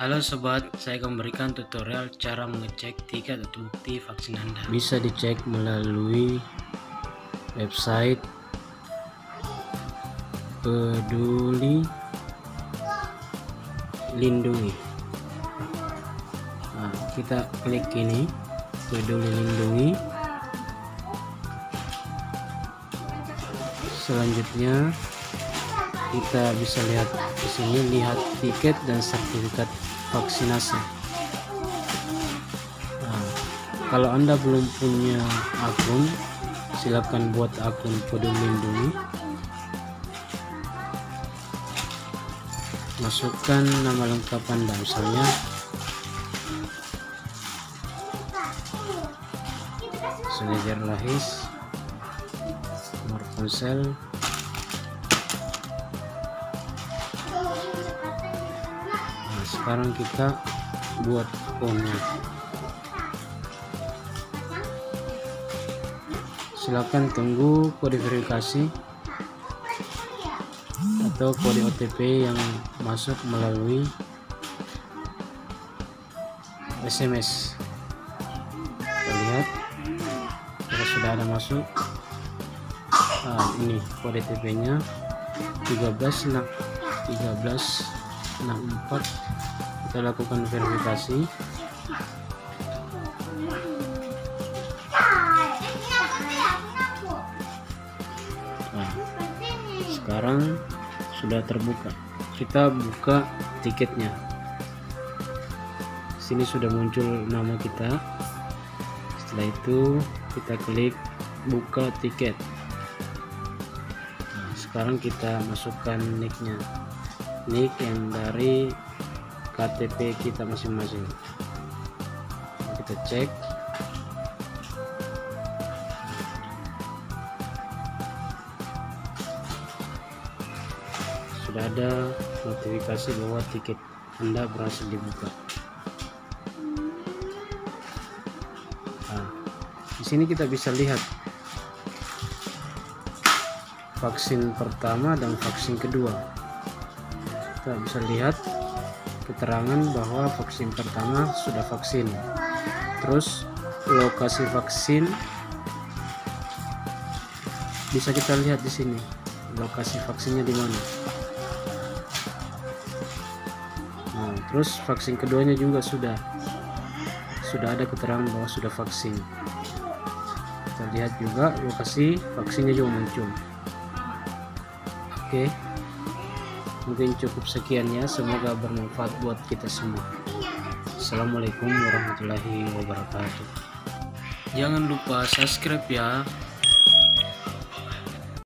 Halo sobat, saya akan memberikan tutorial cara mengecek tiket atau bukti vaksin Anda. Bisa dicek melalui website Peduli Lindungi. Nah, kita klik ini, Peduli Lindungi. Selanjutnya kita bisa lihat di sini, lihat tiket dan sertifikat vaksinasi. Nah, kalau Anda belum punya akun, silakan buat akun Peduli Lindungi. Masukkan nama lengkap Anda, misalnya Sulejar Lahis, nomor ponsel, sekarang kita buat akunnya. Silakan tunggu kode verifikasi atau kode OTP yang masuk melalui SMS. Kita lihat kalau sudah ada masuk. Nah, ini kode OTP nya 1364. Kita lakukan verifikasi. Nah, sekarang sudah terbuka. Kita buka tiketnya. Sini sudah muncul nama kita. Setelah itu kita klik buka tiket. Nah, sekarang kita masukkan nicknya, nick yang dari KTP kita masing-masing. Kita cek. Sudah ada notifikasi bahwa tiket Anda berhasil dibuka. Nah, di sini kita bisa lihat vaksin pertama dan vaksin kedua. Kita bisa lihat keterangan bahwa vaksin pertama sudah vaksin, terus lokasi vaksin bisa kita lihat di sini, lokasi vaksinnya di mana. Nah, terus vaksin keduanya juga sudah ada keterangan bahwa sudah vaksin. Kita lihat juga lokasi vaksinnya juga muncul. Oke, mungkin cukup sekian ya, semoga bermanfaat buat kita semua. Assalamualaikum warahmatullahi wabarakatuh. Jangan lupa subscribe ya.